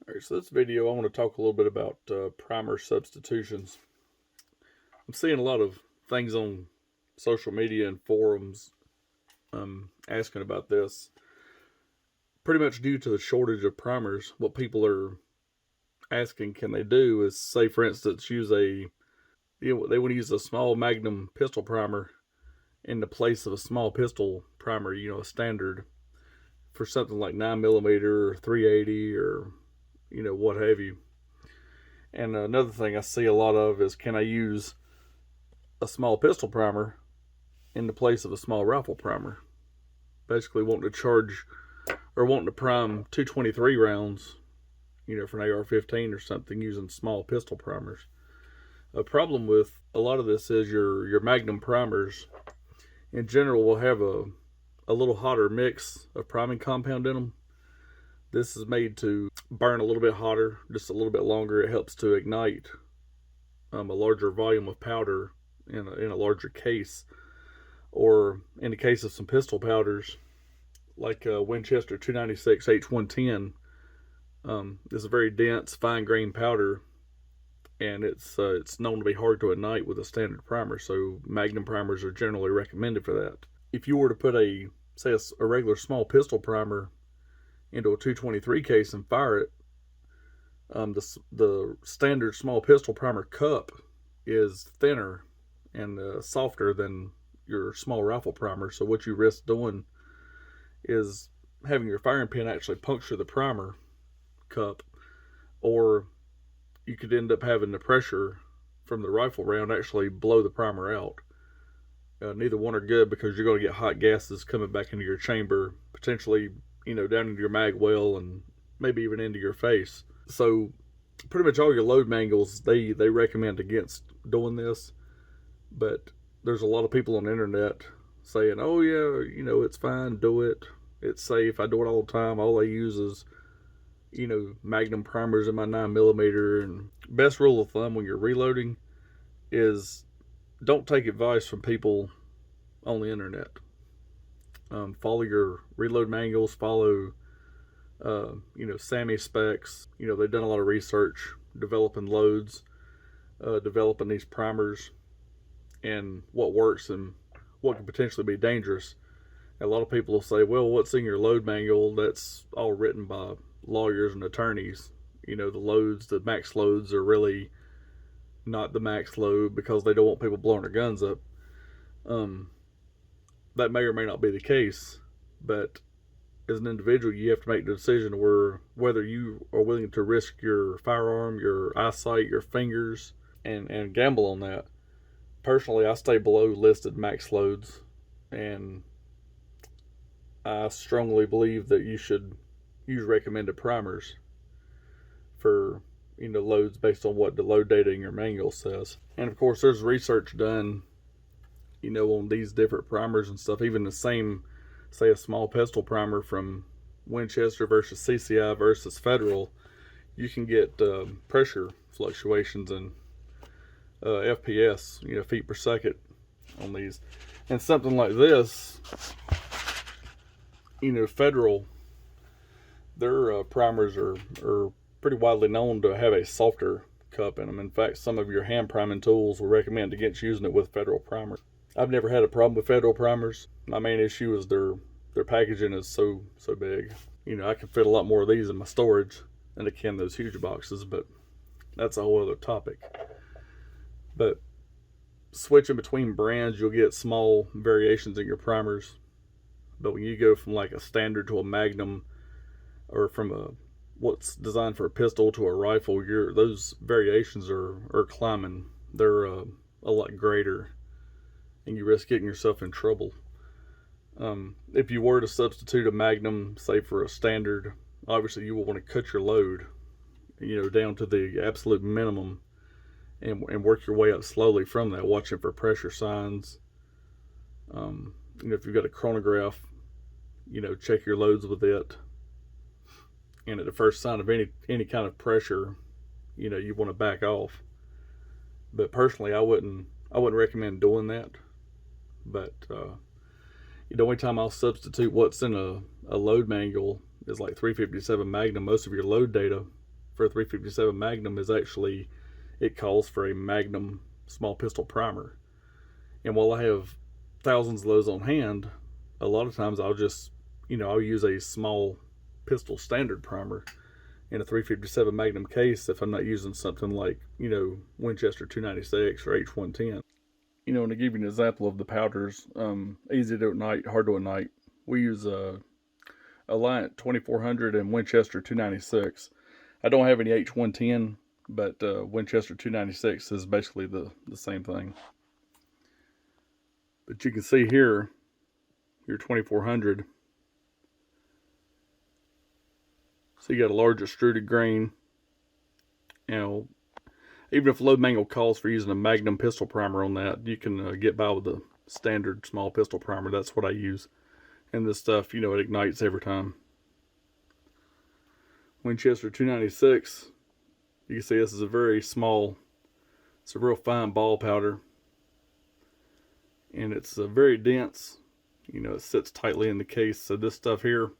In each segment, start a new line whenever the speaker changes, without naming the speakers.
Alright, so this video I want to talk a little bit about primer substitutions. I'm seeing a lot of things on social media and forums asking about this. Pretty much due to the shortage of primers, what people are asking can they do is, say for instance, they want to use a small Magnum pistol primer in the place of a small pistol primer, a standard, for something like 9mm or 380 or what have you. And another thing I see a lot of is, can I use a small pistol primer in the place of a small rifle primer? Basically wanting to prime 223 rounds, for an AR-15 or something, using small pistol primers. A problem with a lot of this is your Magnum primers in general will have a little hotter mix of priming compound in them. This is made to burn a little bit hotter, just a little bit longer. It helps to ignite a larger volume of powder in a larger case. Or in the case of some pistol powders, like Winchester 296 H110, is a very dense, fine-grained powder, and it's known to be hard to ignite with a standard primer. So Magnum primers are generally recommended for that. If you were to put a regular small pistol primer into a 223 case and fire it, the standard small pistol primer cup is thinner and softer than your small rifle primer. So what you risk doing is having your firing pin actually puncture the primer cup, or you could end up having the pressure from the rifle round actually blow the primer out. Neither one are good, because you're going to get hot gases coming back into your chamber, potentially down into your mag well, and maybe even into your face. So pretty much all your load manuals, they recommend against doing this. But there's a lot of people on the internet saying, oh yeah, it's fine, do it, it's safe, I do it all the time, all I use is Magnum primers in my 9mm. And best rule of thumb when you're reloading is, don't take advice from people on the internet. Follow your reload manuals, follow SAMI specs. They've done a lot of research developing loads, developing these primers, and what works and what could potentially be dangerous. A lot of people will say, well, what's in your load manual? That's all written by lawyers and attorneys. The max loads are really not the max load, because they don't want people blowing their guns up. That may or may not be the case, but as an individual, you have to make the decision whether you are willing to risk your firearm, your eyesight, your fingers, and gamble on that. Personally, I stay below listed max loads, and I strongly believe that you should use recommended primers for loads based on what the load data in your manual says. And of course, there's research done on these different primers and stuff. Even the same, say, a small pistol primer from Winchester versus CCI versus Federal, you can get pressure fluctuations and FPS, feet per second on these. And something like this, Federal, their primers are pretty widely known to have a softer cup in them. In fact, some of your hand priming tools will recommend against using it with Federal primer. I've never had a problem with Federal primers. My main issue is their packaging is so big. I can fit a lot more of these in my storage than I can those huge boxes, but that's a whole other topic. But switching between brands, you'll get small variations in your primers. But when you go from like a standard to a Magnum, or from what's designed for a pistol to a rifle, those variations are climbing. They're a lot greater, and you risk getting yourself in trouble. If you were to substitute a Magnum, say for a standard, obviously you will want to cut your load, down to the absolute minimum, and work your way up slowly from that, watching for pressure signs. If you've got a chronograph, check your loads with it. And at the first sign of any kind of pressure, you want to back off. But personally, I wouldn't recommend doing that. But the only time I'll substitute what's in a load manual is like 357 Magnum. Most of your load data for a 357 Magnum is actually, it calls for a Magnum small pistol primer. And while I have thousands of those on hand, a lot of times I'll just, I'll use a small pistol standard primer in a 357 Magnum case if I'm not using something like, Winchester 296 or H110. And to give you an example of the powders, easy to do at night, hard to do at night, we use Alliant 2400 and Winchester 296. I don't have any H110, but Winchester 296 is basically the same thing. But you can see here, your 2400. So you got a large extruded grain. Even if load manual calls for using a Magnum pistol primer on that, you can get by with the standard small pistol primer. That's what I use. And this stuff, it ignites every time. Winchester 296, you can see this is a very small, it's a real fine ball powder. And it's very dense. It sits tightly in the case. So this stuff here,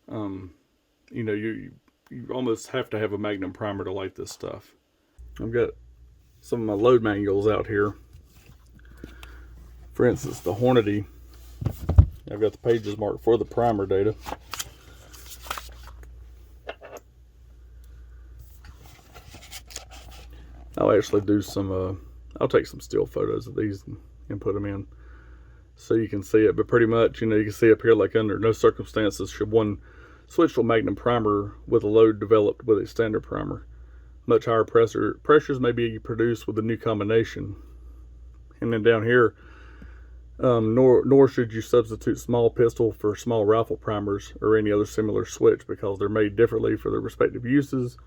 you almost have to have a Magnum primer to light this stuff. I've got some of my load manuals out here. For instance, the Hornady. I've got the pages marked for the primer data. I'll actually do some, I'll take some still photos of these and put them in so you can see it. But pretty much, you can see up here, like, under no circumstances should one switch to a Magnum primer with a load developed with a standard primer. Much higher pressures may be produced with a new combination. And then down here, nor should you substitute small pistol for small rifle primers or any other similar switch, because they're made differently for their respective uses,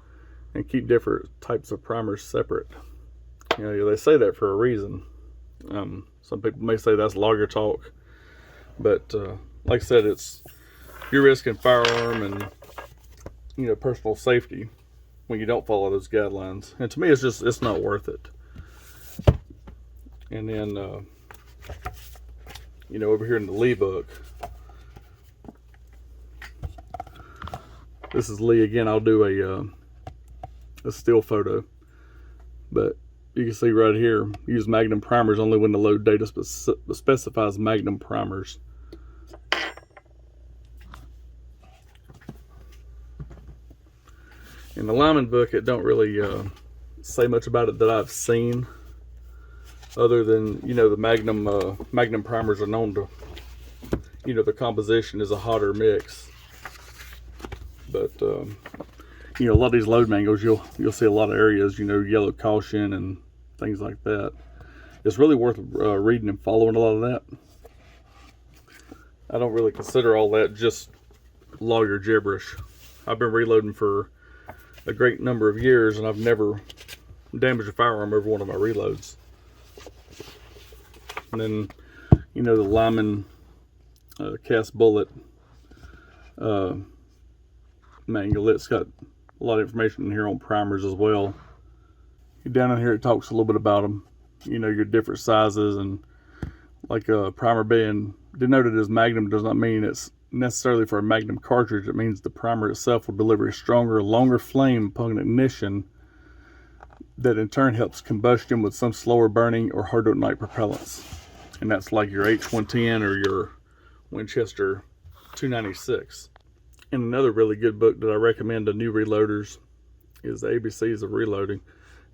and keep different types of primers separate. They say that for a reason. Some people may say that's lawyer talk, but like I said, you're risking firearm and personal safety when you don't follow those guidelines. And to me, it's not worth it. And then over here in the Lee book, this is Lee again. I'll do a still photo, but you can see right here, use Magnum primers only when the load data specifies Magnum primers. In the Lyman book, it don't really say much about it that I've seen, other than the Magnum primers are known to, the composition is a hotter mix. But a lot of these load manuals, you'll see a lot of areas, yellow caution and things like that. It's really worth reading and following a lot of that. I don't really consider all that just lawyer gibberish. I've been reloading for a great number of years, and I've never damaged a firearm over one of my reloads. And then, the Lyman cast bullet manual, it's got a lot of information in here on primers as well. Down in here, it talks a little bit about them, your different sizes, and like a primer being denoted as Magnum does not mean it's necessarily for a Magnum cartridge. It means the primer itself will deliver a stronger, longer flame upon ignition that in turn helps combustion with some slower burning or hard to ignite propellants. And that's like your H110 or your Winchester 296. And another really good book that I recommend to new reloaders is the ABCs of Reloading.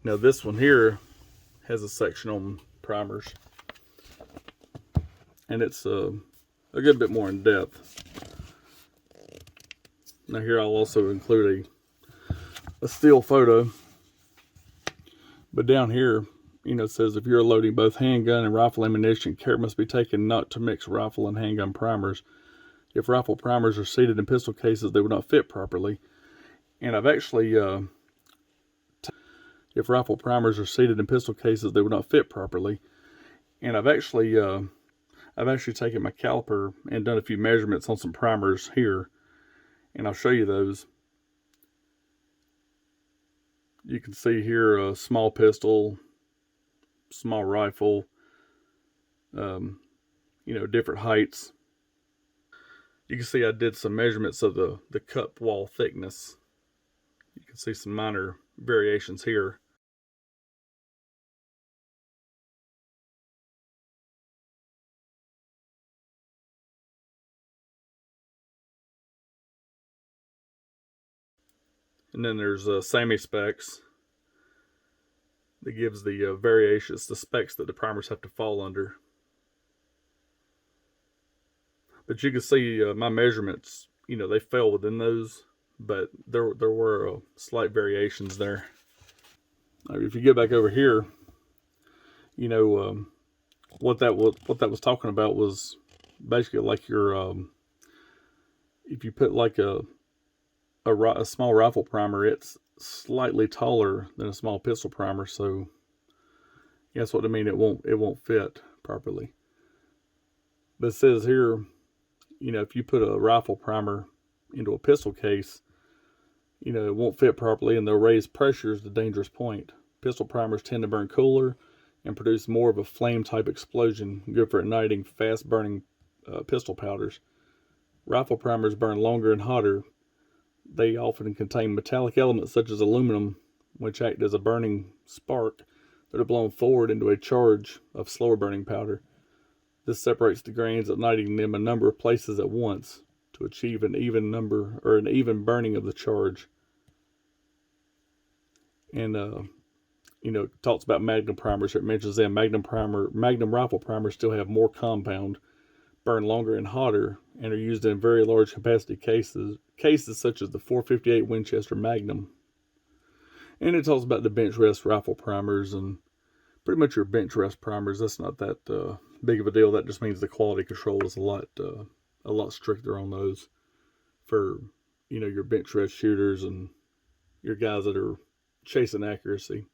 Now this one here has a section on primers, and it's a good bit more in depth. Now here I'll also include a still photo, but down here, it says if you're loading both handgun and rifle ammunition, care must be taken not to mix rifle and handgun primers. If rifle primers are seated in pistol cases, they would not fit properly. And I've actually, if rifle primers are seated in pistol cases, they would not fit properly. And I've actually taken my caliper and done a few measurements on some primers here, and I'll show you those. You can see here a small pistol, small rifle, different heights. You can see I did some measurements of the cup wall thickness You can see some minor variations here. And then there's SAMI specs that gives the variations, the specs that the primers have to fall under. But you can see my measurements, they fell within those, but there were slight variations there. If you get back over here, what that was talking about was basically like your if you put like a small rifle primer, it's slightly taller than a small pistol primer, so that's what I mean. It won't fit properly. But it says here, if you put a rifle primer into a pistol case, it won't fit properly, and they'll raise pressures to dangerous point. Pistol primers tend to burn cooler and produce more of a flame type explosion, good for igniting fast burning pistol powders. Rifle primers burn longer and hotter. They often contain metallic elements such as aluminum, which act as a burning spark that are blown forward into a charge of slower burning powder. This separates the grains, igniting them a number of places at once to achieve an even burning of the charge. And it talks about Magnum primers. It mentions them. Magnum rifle primers still have more compound, burn longer and hotter, and are used in very large capacity cases such as the .458 Winchester Magnum. And it talks about the bench rest rifle primers, and pretty much your bench rest primers. That's not that big of a deal. That just means the quality control is a lot stricter on those for your bench rest shooters and your guys that are chasing accuracy.